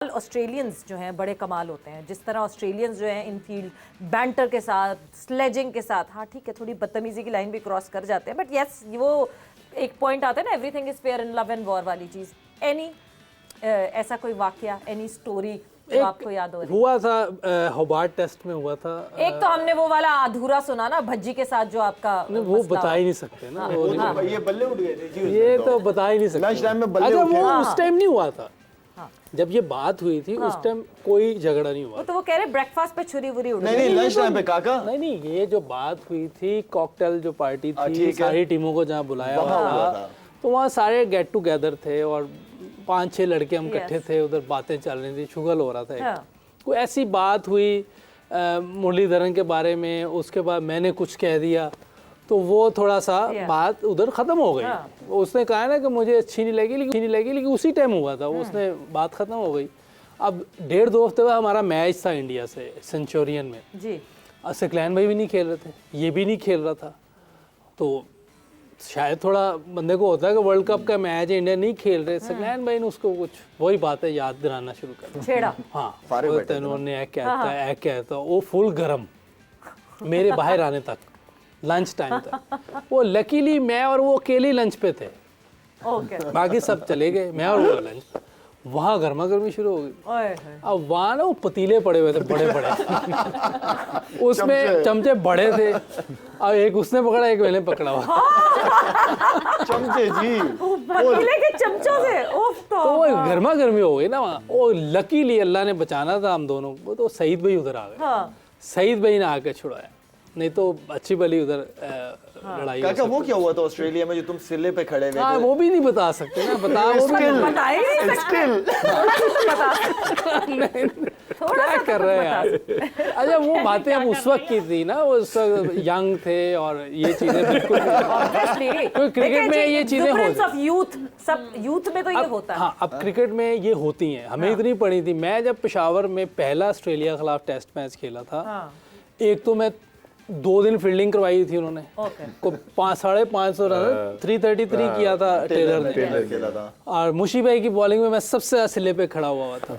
Australians जो हैं बड़े कमाल होते हैं, जिस तरह ऑस्ट्रेलियंस जो हैं इन फील्ड बैंटर के साथ, स्लेजिंग के साथ, हाँ ठीक है थोड़ी बदतमीजी की लाइन भी क्रॉस कर जाते हैं, बट यस वो एक पॉइंट आता है ना, everything is fair in love and war वाली चीज़। एनी ऐसा कोई वाकया, एनी स्टोरी जो आपको याद हो रही? हुआ था होबार्ट टेस्ट में हुआ था। एक तो हमने वो वाला अधूरा सुना ना भज्जी के साथ जो आपका वो बता ही नहीं सकते ना। तो ये बल्ले उठ गए थे जी, ये तो बता ही नहीं सकते। लंच टाइम में बल्ले अच्छा उठे। वो उस टाइम नहीं हुआ था जब ये बात हुई थी, उस टाइम कोई झगड़ा नहीं हुआ। वो तो वो कह रहे ब्रेकफास्ट पे छुरी वुरी उड़ नहीं गई। नहीं लंच टाइम पे काका नहीं ये जो बात हुई थी, कॉकटेल जो पार्टी थी, ठीक है। सारी टीमों को जहाँ बुलाया वहाँ हुआ हुआ था, था। तो वहाँ सारे गेट टुगेदर थे और 5-6 लड़के हम इकट्ठे थे, उधर बातें चल रही थी, शुगल हो रहा था एक। कोई ऐसी बात हुई मुरलीधरन के बारे में, उसके बाद मैंने कुछ कह दिया, तो वो थोड़ा सा बात उधर ख़त्म हो गई। उसने कहा ना कि मुझे अच्छी नहीं लगी लेकिन उसी टाइम हुआ था, उसने बात ख़त्म हो गई। अब 1.5-2 हफ्ते बाद हमारा मैच था इंडिया से सेंचुरियन में जी। सकलैन भाई भी नहीं खेल रहे थे, ये भी नहीं खेल रहा था, तो शायद थोड़ा बंदे को होता है कि वर्ल्ड कप का मैच है, इंडिया नहीं खेल रहे। सकलैन भाई ने उसको कुछ वही बातें याद दिलाना शुरू कर छेड़ा। हाँ उन्होंने कहता वो फुल गरम मेरे बाहर आने तक, लंच टाइम तक। वो लकीली मैं और वो अकेले लंच पे थे, बाकी सब चले गए, मैं और वो लंच पे। वहाँ गर्मा गर्मी शुरू हो गई। अब वहाँ ना वो पतीले पड़े हुए थे बड़े बड़े उसमें चमचे बड़े थे। अब एक उसने पकड़ा, एक मैंने पकड़ा हुआ। चमचे जी, पतीले के चमचों से तो वो गर्मा गर्मी हो गई ना वहाँ। वो लकीली अल्लाह ने बचाना था हम दोनों को, तो सईद भाई उधर आ गए। सईद भाई ने आके छुड़ाया, नहीं तो अच्छी भली उधर लड़ाई। काका वो क्या हुआ था ऑस्ट्रेलिया में जो तुम सिले पे खड़े हुए थे? वो भी नहीं बता सकते ना, बता वो क्या कर रहे हैं यार। अच्छा वो बातें अब उस वक्त की थी ना, वो यंग थे और ये चीजें बिल्कुल क्रिकेट में ये चीजें होती, यूथ में तो ये होता है। हाँ अब क्रिकेट में ये होती हैं, हमें इतनी पड़ी थी। मैं जब पेशावर में पहला ऑस्ट्रेलिया के खिलाफ टेस्ट मैच खेला था, एक तो मैं 2 दिन फील्डिंग करवाई थी उन्होंने को 550 रन 333 किया था टेलर ने, और मुशी भाई की बॉलिंग में मैं सबसे ज्यादा सिले पे खड़ा हुआ था।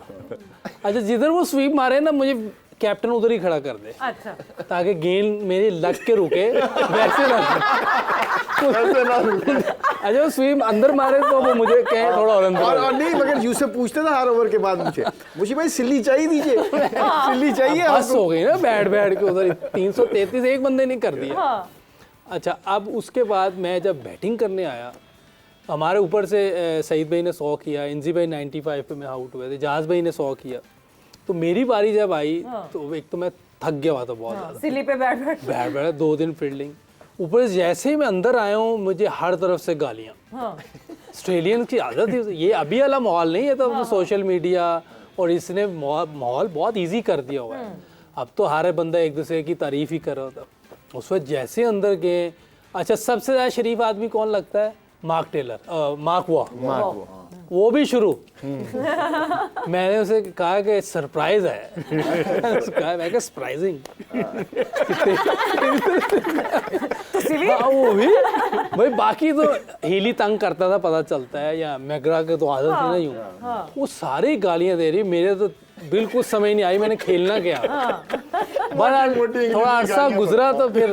अच्छा जिधर वो स्वीप मारे ना, मुझे कैप्टन उधर ही खड़ा कर दे, अच्छा ताकि गेंद मेरी लग के रुके, वैसे ना अच्छा वो स्वीप अंदर मारे तो वो मुझे कहे थोड़ा और अंदर और नहीं, मगर यूसुफ पूछते था हर ओवर के बाद मुझे भाई सिल्ली चाहिए दीजिए, सिल्ली चाहिए। बस हो गई ना बैठ के उधर 333 एक बंदे ने कर दिया। अच्छा अब उसके बाद मैं जब बैटिंग करने आया, हमारे ऊपर से सईद भाई ने 100 किया, इंजी भाई 95 पे मैं आउट हुए थे, जहाज भाई ने 100 किया, तो मेरी बारी जब आई तो एक तो मैं थक गया हुआ था बहुत ज़्यादा, सिली पे बैठ 2 दिन फील्डिंग, ऊपर से जैसे ही मैं अंदर आया हूँ मुझे हर तरफ से गालियाँ। ऑस्ट्रेलियन की आदत है ये, अभी वाला माहौल नहीं है, तो सोशल मीडिया और इसने माहौल बहुत इजी कर दिया हुआ है। अब तो हर बंदा एक दूसरे की तारीफ ही कर रहा था। उस वक्त जैसे अंदर गए, अच्छा सबसे ज़्यादा शरीफ आदमी कौन लगता है? मार्क टेलर, वो भी शुरू। मैंने उसे कहा कि सरप्राइज है। मैं क्या सरप्राइजिंग वो भी भाई, बाकी तो हीली तंग करता था पता चलता है, या मैगरा के तो आदत ही नहीं हूँ। वो सारी गालियां दे रही, मेरे तो बिल्कुल समझ नहीं आई मैंने खेलना क्या। बड़ा थोड़ा अरसा गुजरा तो फिर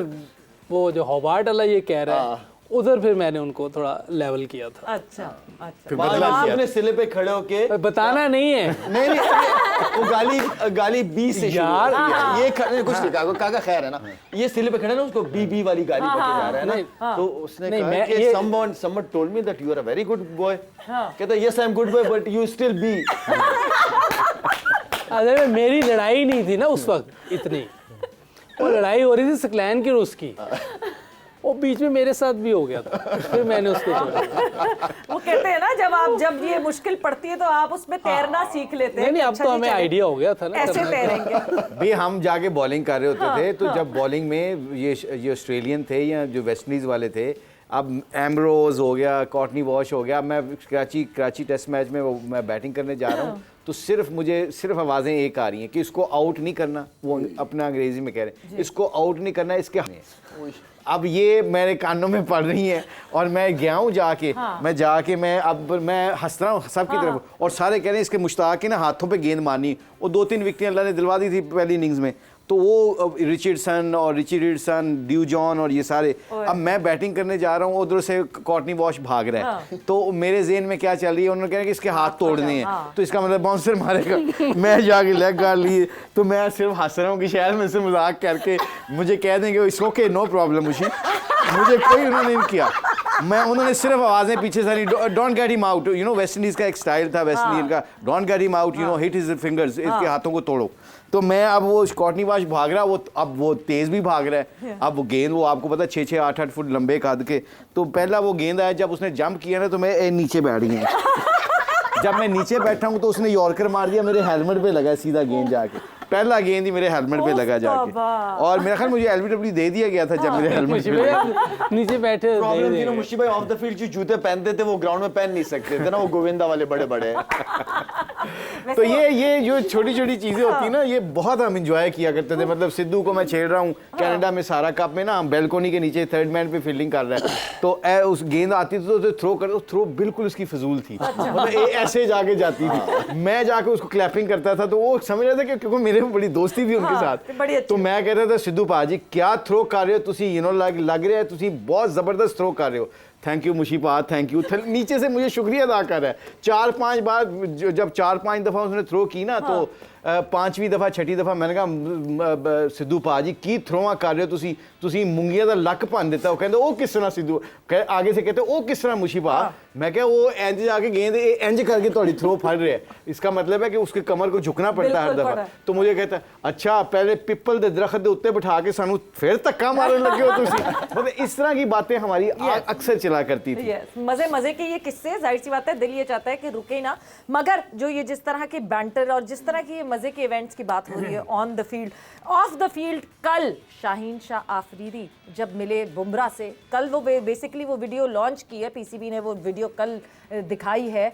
वो जो होबार्ट वाला ये कह रहा है, उधर फिर मैंने उनको थोड़ा लेवल किया था। अच्छा फिर आपने सिले पे खड़े होके बताना नहीं है। नहीं वो गाली बी से यार ये कुछ नहीं काका, काका खैर है ना, ये सिले पे खड़े ना, उसको बी वाली गाली बके जा रहा है ना, तो उसने कहा कि someone told me that you are a very good boy, कहता yes I am good boy but you still be। अरे मेरी लड़ाई नहीं थी ना उस वक्त इतनी, वो लड़ाई हो रही थी सकलैन की और उसकी, वो बीच में मेरे साथ भी हो गया था, फिर मैंने उसको छोड़ा। वो कहते हैं ना जब ये मुश्किल पड़ती है तो आप उसमें तैरना सीख लेते हैं। नहीं अब तो हमें आइडिया हो गया था ना ऐसे तैरेंगे। भाई हम जाके बॉलिंग कर रहे होते थे, तो जब बॉलिंग में ये ऑस्ट्रेलियन थे या जो वेस्ट इंडीज वाले थे, अब एम्ब्रोज हो गया, कॉटनी वॉश हो गया, मैं कराची टेस्ट मैच में मैं बैटिंग करने जा रहा हूँ, तो सिर्फ आवाज़ें एक आ रही हैं कि इसको आउट नहीं करना, वो अपना अंग्रेजी में कह रहे हैं, इसको आउट नहीं करना, इसके अब ये मेरे कानों में पड़ रही हैं और मैं गया हूँ जाके, मैं हंस रहा हूँ सबकी तरफ, और सारे कह रहे हैं इसके मुश्ताक के ना हाथों पे गेंद मारनी, और 2-3 विकेटें अल्लाह ने दिलवा दी थी पहली इनिंग्स में, तो वो रिचर्डसन और रिचर्डसन, ड्यू जॉन और ये सारे, अब मैं बैटिंग करने जा रहा हूँ, उधर से कॉर्टनी वॉश भाग रहा है, तो मेरे जेहन में क्या चल रही है, उन्होंने कहा कि इसके हाथ तोड़ने हैं, तो इसका मतलब बाउंसर मारेगा। मैं जाके लेग गार्ड लिए, तो मैं सिर्फ हंस रहा हूँ कि शायद मैं से मजाक करके मुझे कह देंगे इट्स ओके, नो प्रॉब्लम। मुझे कोई उन्होंने नहीं किया, उन्होंने सिर्फ आवाजें पीछे से don't get him out, you know West Indies का एक स्टाइल था वेस्ट इंडीज का, don't get him out, you know hit his fingers, इसके हाथों को तोड़ो। तो मैं अब वो कॉर्टनी वॉश भाग रहा, अब वो तेज भी भाग रहा है, अब वो गेंद वो आपको पता 6-6, 8-8 फुट लंबे कद के, तो पहला वो गेंद आया, जब उसने जंप किया ना तो मैं नीचे बैठ गया। जब मैं नीचे बैठा हूँ तो उसने यॉर्कर मार दिया, मेरे हेलमेट पे लगा सीधा गेंद जाके, पहला गेंद ही मेरे हेलमेट पे लगा जाके, और मेरा ख्याल मुझे एलबीडब्ल्यू दे दिया गया था जब मेरे हेलमेट पे लगा। नीचे बैठे प्रॉब्लम थी ना मुशी भाई, ऑफ द फील्ड जो जूते पहनते थे वो ग्राउंड में पहन नहीं सकते थे ना, वो गोविंदा वाले बड़े बड़े। तो ये जो छोटी छोटी चीजें होती ना, ये बहुत हम इंजॉय किया करते थे। मतलब सिद्धू को मैं छेड़ रहा हूँ कनाडा में सारा कप में ना, बैल्कोनी के नीचे थर्ड मैन पे फील्डिंग कर रहा है, तो उस गेंद आती थी तो थ्रो कर, थ्रो बिल्कुल उसकी फजूल थी, मतलब ऐसे जाके जाती थी, मैं जाके उसको क्लैपिंग करता था, तो वो समझ रहा था कि क्योंकि मेरे बड़ी दोस्ती थी उनके साथ, तो मैं कह रहा था सिद्धू पाजी क्या थ्रो कर रहे हो तुसी, यू नो लग रहा है तुसी बहुत जबरदस्त थ्रो कर रहे हो, थैंक यू मुशीपा, थैंक यू। नीचे से मुझे शुक्रिया अदा कर रहा है। 4-5 बार जब 4-5 दफ़ा उसने थ्रो की ना, तो 5वीं दफ़ा 6ठी दफ़ा मैंने कहा सिद्धू पाजी की थ्रोआ कर रहे हो तुसी मुंगिया का लक भन दिता। वो कहते वो किस तरह सिद्धू, आगे से कहते वो किस तरह मुशीपा, मैं क्या वो इंज जाके गेंद इंज करके थोड़ी थ्रो फड़ रहे है, इसका मतलब है कि उसके कमर को झुकना पड़ता है हर दफ़ा। तो मुझे कहता अच्छा पहले पिपल के दरख्त के उत्ते बिठा के सानू फिर धक्का मारने लगे हो तुसी। मतलब इस तरह की बातें हमारी अक्सर चला करती थी। मजे मजे के ये किस्से, जाहिर सी बात है दिल ये चाहता है कि रुके ना, मगर जो ये जिस तरह के बैंटर और जिस तरह की मजे के इवेंट्स की बात हो रही है on the field, of the field, कल शाहीन शाह आफरीदी जब मिले बुमराह से, कल वो बेसिकली वो वीडियो लॉन्च की है, पीसीबी ने वो वीडियो कल दिखाई है,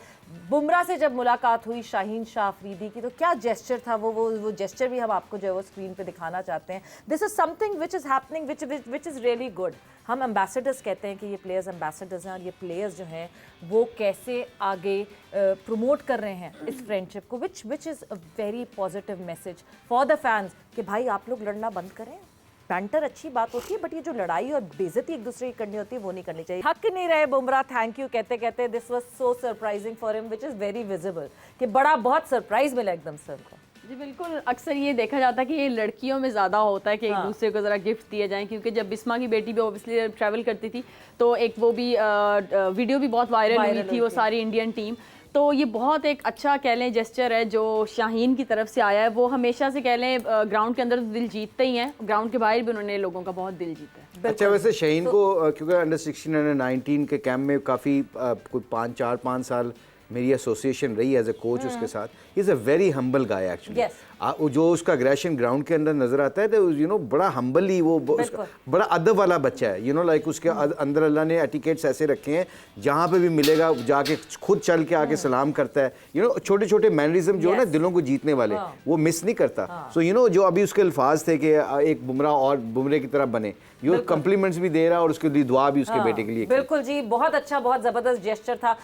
बुमराह से जब मुलाकात हुई शाहीन शाह आफरीदी की, तो क्या जेस्चर था वो जेस्चर भी हम आपको जो है वो स्क्रीन पे दिखाना चाहते हैं। This is something which is happening which is really good. हम एम्बेसडर्स कहते हैं कि ये प्लेयर्स एम्बेसडर्स हैं, और ये प्लेयर्स जो हैं वो कैसे आगे प्रमोट कर रहे हैं इस फ्रेंडशिप को, which is a very positive message for the fans कि भाई आप लोग लड़ना बंद करें। बैंटर अच्छी बात होती है, बट ये जो लड़ाई और बेइज्जती एक दूसरे की करनी होती है वो नहीं करनी चाहिए। थक नहीं रहे बुमराह, थैंक यू कहते कहते। This was so surprising for him, which is very visible, कि बड़ा बहुत सरप्राइज मिला एकदम से उनको। जी बिल्कुल, अक्सर ये देखा जाता है कि ये लड़कियों में ज़्यादा होता है कि एक दूसरे को ज़रा गिफ्ट दिए जाएं, क्योंकि जब बिस्मा की बेटी भी ऑब्वियसली ट्रैवल करती थी तो एक वो भी वीडियो भी बहुत वायरल हुई थी, वो सारी इंडियन टीम। तो ये बहुत एक अच्छा कह लें जेस्चर है जो शाहीन की तरफ से आया है। वो हमेशा से कह लें ग्राउंड के अंदर तो दिल जीतते ही हैं, ग्राउंड के बाहर भी उन्होंने लोगों का बहुत दिल जीता है। अच्छा वैसे शाहीन को क्योंकि अंडर 16 अंडर 19 के कैंप में काफ़ी कोई 4-5 साल मेरी एसोसिएशन रही एज ए कोच उसके साथ, is a very humble guy actually. जो उसका अग्रेशन ग्राउंड के अंदर नजर आता है तो यू नो बड़ा हम्बली, वो बड़ा अदब वाला बच्चा है, यू नो लाइक उसके अंदर अल्लाह ने एटिकेट्स ऐसे रखे हैं जहाँ पे भी मिलेगा जाके खुद चल के आके सलाम करता है, यू नो छोटे छोटे मैनरिज्म जो है ना दिलों को जीतने वाले वो मिस नहीं करता। सो यू नो जो अभी उसके अल्फाज थे कि एक बुमराह और बुमरे की तरह बने, ये कम्प्लीमेंट्स भी दे रहा है और उसके लिए दुआ भी उसके बेटे के लिए। बिल्कुल जी, बहुत अच्छा, बहुत जबरदस्त जेस्चर था।